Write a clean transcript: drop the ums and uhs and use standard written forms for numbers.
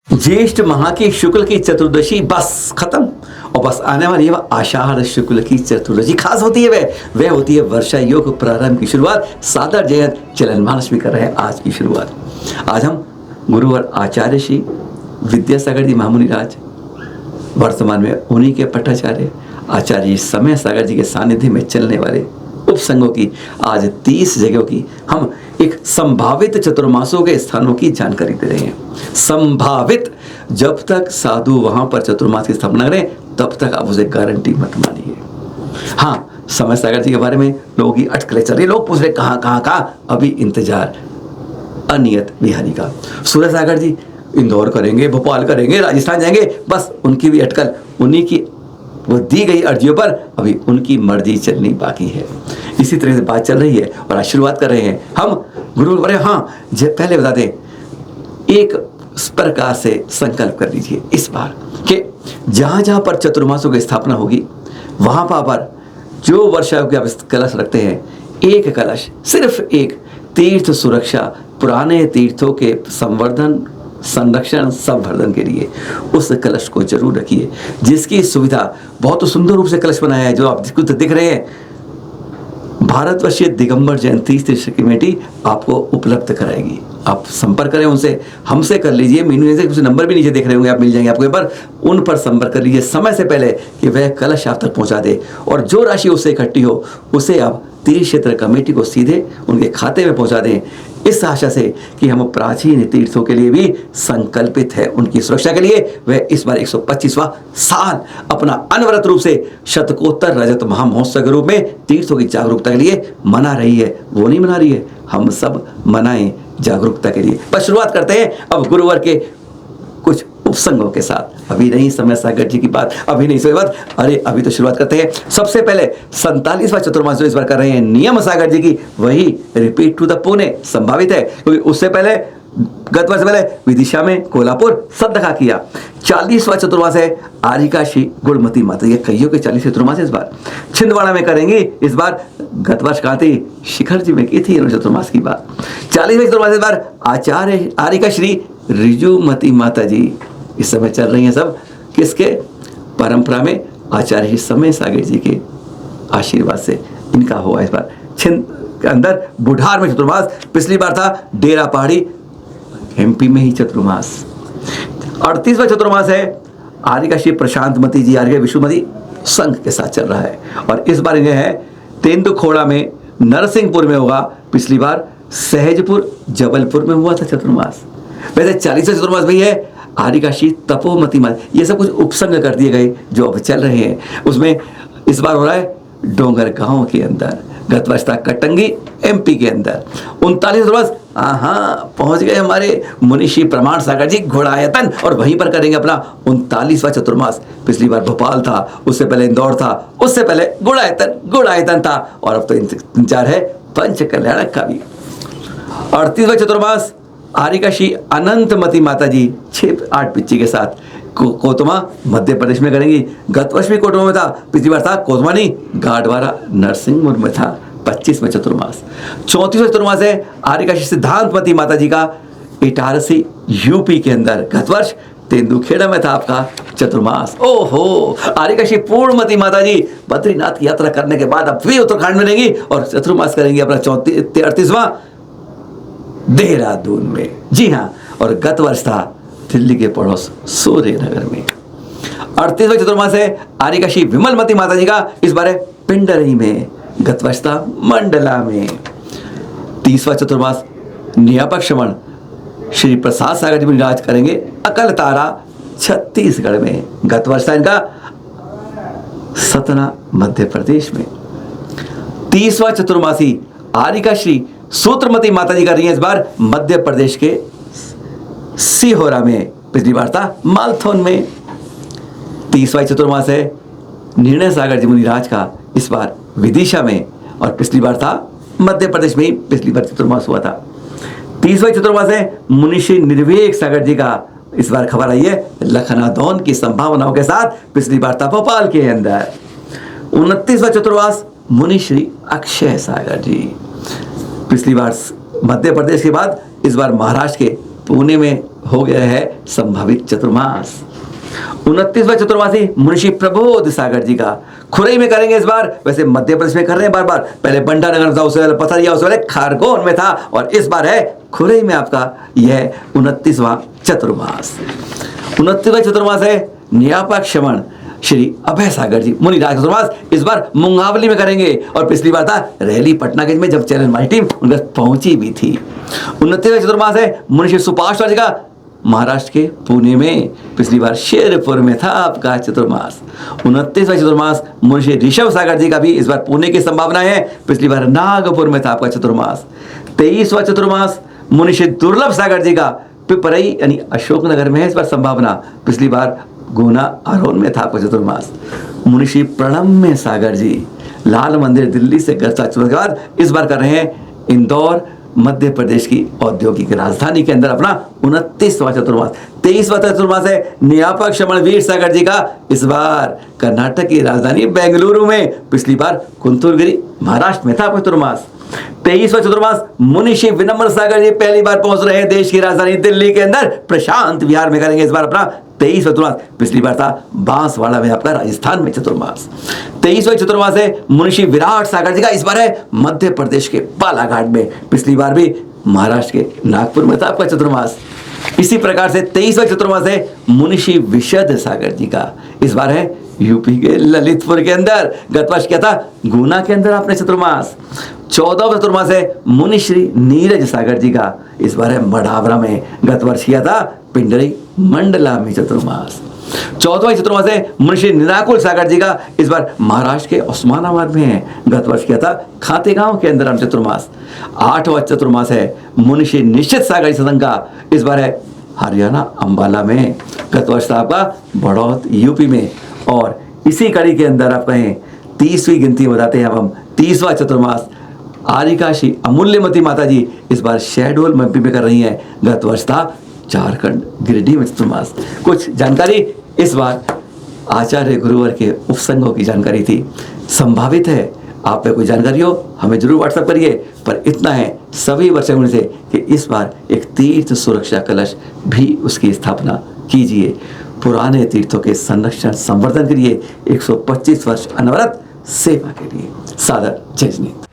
ज्येष्ठ माह की शुक्ल की चतुर्दशी बस खत्म। और बस आने वाली है वह आषाढ़ शुक्ल की चतुर्दशी। खास होती है वह होती है वर्षा योग प्रारंभ की शुरुआत। सादर जयंत चलन मानस भी कर रहे हैं आज की शुरुआत। आज हम गुरुवर आचार्य श्री विद्यासागर जी महामुनि राज, वर्तमान में उन्हीं के पट्टाचार्य आचार्य समय सागर जी के सानिध्य में चलने वाले उपसंगों की आज 30 जगहों की हम एक संभावित चतुर्मासों के स्थानों की जानकारी दे रहे हैं। संभावित, जब तक साधु वहां पर चतुर्मास की स्थापना करें तब तक आप उसे गारंटी मत मानिए। हाँ, समय सागर जी के बारे में लोगों की अटकलें चल रही, लोग पूछ रहे कहाँ, अभी इंतजार अनियत बिहारी का। सूरज सागर जी इंदौर करेंगे, भोपाल करेंगे, राजस्थान जाएंगे, बस उनकी भी अटकल, उन्हीं की वो दी गई अर्जियों पर अभी उनकी मर्जी चलनी बाकी है। इसी तरह से बात चल रही है और आज शुरुआत कर रहे हैं हम गुरु बड़े। हाँ, पहले बता दें, एक प्रकार से संकल्प कर लीजिए इस बार कि जहां पर चतुर्मासों की स्थापना होगी वहां पर जो वर्षा के आप कलश रखते हैं, एक कलश, सिर्फ एक, तीर्थ सुरक्षा, पुराने तीर्थों के संवर्धन, संरक्षण, संवर्धन के लिए उस कलश को जरूर रखिए, जिसकी सुविधा बहुत सुंदर रूप से कलश बनाया है जो आप खुद देख रहे हैं। भारतवर्षीय दिगंबर जयंती तीर्थ कमेटी आपको उपलब्ध कराएगी। आप संपर्क करें उनसे, हमसे कर लीजिए, मीनू से कुछ नंबर भी नीचे देख रहे होंगे, आप मिल जाएंगे आपको पर, उन पर संपर्क कर लीजिए समय से पहले कि वह कलश आप तक पहुंचा दे। और जो राशि उससे इकट्ठी हो उसे आप तीर्थ क्षेत्र कमेटी को सीधे उनके खाते में पहुंचा दें, इस आशा से कि हम प्राचीन तीर्थों के लिए भी संकल्पित है। उनकी सुरक्षा के लिए वह इस बार 125वां साल अपना अनवरत रूप से शतकोत्तर रजत महामहोत्सव के रूप में तीर्थों की जागरूकता के लिए मना रही है। वो नहीं मना रही है, हम सब मनाएं जागरूकता के लिए। पर शुरुआत करते हैं अब गुरुवार के कुछ उपसंगों के साथ। अभी नहीं समय सागर जी की बात, अभी नहीं समय बात, अरे अभी तो शुरुआत करते हैं। सबसे पहले 47वां चतुर्मास जो इस बार कर रहे हैं नियम सागर जी की, वही रिपीट टू द पुणे संभावित है, क्योंकि उससे पहले गत वर्ष पहले विदिशा में कोल्हापुर सदखा किया। 40वां चतुर्मास है आरिका श्री गुणमती माता, ये कईयों के 40 चतुर्मास है इस बार। छिंदवाड़ा में करेंगे इस बार, गत वर्ष कहाँ थी, शिखर जी में की थी चतुर्मास की बात। 40वें चतुर्मास इस बार आचार्य आरिका श्री ऋजुमती माता जी इस समय चल रही हैं सब, किसके परंपरा में, आचार्य समय सागर जी के आशीर्वाद से इनका हुआ इस बार। छिंद के अंदर बुढ़ार में चतुर्मास, पिछली बार था डेरा पहाड़ी एमपी में ही चतुर्मास। 38वां चतुर्मास है आरिका श्री प्रशांतमती जी आर्य विष्णुमती संघ के साथ चल रहा है, और इस बार इन्हें है तेंदुखोड़ा में नरसिंहपुर में होगा। पिछली बार सहजपुर जबलपुर में हुआ था चतुर्मास। वैसे 40वां चतुर्मास भी है आरिका श्री तपोमती माता, ये सब कुछ उपसंग कर दिए गए जो अब चल रहे हैं। उसमें इस बार हो रहा है डोंगर गांव के अंदर, गत वर्ष था कटंगी एमपी के अंदर। 39वां चतुर्मास पहुंच गए हमारे मुनिषी प्रमाण सागर जी घोड़ायतन, और वहीं पर करेंगे अपना 39वां चतुर्मास। पिछली बार भोपाल था, उससे पहले इंदौर था, उससे पहले गुड़ायतन था, और अब तो इंतजार है पंच कल्याणक का भी। 38वां चतुर्मास आरिका श्री अनंतमती माता जी 6-8 पिच्ची के साथ कोतमा मध्य प्रदेश में करेंगी। गत वर्ष भी कोतमा में था, पिछली बार था कोतमा नहीं, गाडवारा नरसिंहपुर में था। 25वां चतुर्मास। 34वां चतुर्मास है आरिका श्री सिद्धांतमती माता जी का इटारसी यूपी के अंदर, गत वर्ष तेंदुखेड़ा में था आपका चतुर्मास। ओहो, आरिका श्री पूर्णमती माता जी बद्रीनाथ की यात्रा करने के बाद अब भी उत्तराखंड में रहेंगी और चतुर्मास करेंगी अपना 38वां देहरादून में। जी हाँ, और गत वर्ष था दिल्ली के पड़ोस सूर्यनगर में। 38वां चतुर्मास है आरिका श्री विमलमती माता जी का, इस बार है पिंडरई में, गत वर्ष था मंडला में। 30वां चतुर्मास नियापक श्रवण श्री प्रसाद सागर जी राज करेंगे अकलतारा छत्तीसगढ़ में, गत वर्ष था इनका सतना मध्य प्रदेश में। 30वां चतुर्मासी आरिका श्री सूत्रमती माता जी कर रही है इस बार मध्य प्रदेश के सिहोरा में, पिछली बार था मालथौन में। 30वां चतुर्मास है निर्णय सागर जी मुनिराज का, इस बार विदिशा में, और पिछली बार था मध्य प्रदेश में ही पिछली बार चतुर्मास हुआ था। 30वां चतुर्मास है मुनिषी निर्वेक सागर जी का, इस बार खबर आई है लखनादौन की संभावनाओं के साथ, पिछली बार था भोपाल के अंदर। 29वां चतुर्मास मुनिश्री अक्षय सागर जी, पिछली बार मध्य प्रदेश के बाद इस बार महाराष्ट्र के पुणे में हो गया है संभावित चतुर्मास। 29वां चतुर्मासी मुंशी प्रबोध सागर जी का खुरई में करेंगे इस बार। वैसे मध्य प्रदेश में कर रहे हैं बार बार, पहले बंटानगर था, उससे पहले पथरिया, उससे पहले खारगोन में था, और इस बार है खुरई में आपका यह 29वां चतुर्मास। 29वां चतुर्मास है न्यापा क्षमण श्री अभय सागर जी मुनिराज चतुर्मास, इस बार मुंगावली में करेंगे, और पिछली बार था रैली पटना में जब चैनल हमारी टीम उनके पहुंची भी थी। 29वां चतुर्मास है मुंशी सुभाष जी का महाराष्ट्र के पुणे में, पिछली बार शेरपुर में था आपका चतुर्मास। 29वां चतुर्मास मुंशी ऋषभ सागर जी का भी इस बार पुणे की संभावना है, पिछली बार नागपुर में था आपका चतुर्मास। 23वां चतुर्मास मुंशी दुर्लभ सागर जी का पिपरई यानी अशोकनगर में है इस बार संभावना, पिछली बार गुना आरोन में था आपका चतुर्मास। मुंशी प्रणम्य सागर जी लाल मंदिर दिल्ली से गर्चा चुनाव के बाद इस बार कर रहे हैं इंदौर मध्य प्रदेश की औद्योगिक राजधानी के अंदर अपना 29वां चतुर्मास। 23वां चतुर्मास है न्यापा क्षमण वीर सागर जी का, इस बार कर्नाटक की राजधानी बेंगलुरु में, पिछली बार कुंतुरगिरी महाराष्ट्र में था आपका चतुर्मास। 23वां चतुर्मास मुनिशी विनम्र सागर जी पहली बार पहुंच रहे हैं देश की राजधानी दिल्ली के अंदर, प्रशांत विहार में करेंगे इस बार अपना 23वां चतुर्मास, पिछली बार था बांसवाड़ा में आपका राजस्थान में चतुर्मास। 23वां चतुर्मास है मुनिशी विराट सागर जी का, इस बार है मध्य प्रदेश के बालाघाट में, पिछली बार भी महाराष्ट्र के नागपुर में था आपका चतुर्मास। इसी प्रकार से 23वां चतुर्मास है मुनिशी विशद सागर जी का, इस बार है यूपी के ललितपुर के अंदर, गत वर्ष क्या था गुना के अंदर आपने चतुर्मास। 14वां चतुर्मास है मुनिश्री नीरज सागर जी का, इस बार है मढ़ावरा में, गत वर्ष किया था पिंडरी मंडला में चतुर्मास। 14वां चतुर्मास है मुनिश्री निराकुल सागर जी का, इस बार महाराष्ट्र के उस्मानाबाद में है, गत वर्ष किया था खातेगांव के अंदर हम चतुर्मास। 8वां चतुर्मास है मुनिश्री निश्चित सागर जी सदन का, इस बार है हरियाणा अंबाला में, गत वर्ष था आपका बड़ौत यूपी में। और इसी कड़ी के अंदर आप कहें 30वीं गिनती बताते हैं अब हम 30वां चतुर्मास आरिका श्री अमूल्यमती माता जी इस बार शहडोल एमपी में कर रही हैं, गत वर्ष था झारखंड गिरिडीह में चतुर्मास। कुछ जानकारी इस बार आचार्य गुरुवर के उपसंगों की जानकारी थी, संभावित है आप पे कोई जानकारी हो हमें जरूर व्हाट्सएप करिए, पर इतना है सभी वर्षों से कि इस बार एक तीर्थ सुरक्षा कलश भी उसकी स्थापना कीजिए, पुराने तीर्थों के संरक्षण संवर्धन के लिए 125 वर्ष अनवरत सेवा के लिए। सादर जय जिनेंद्र।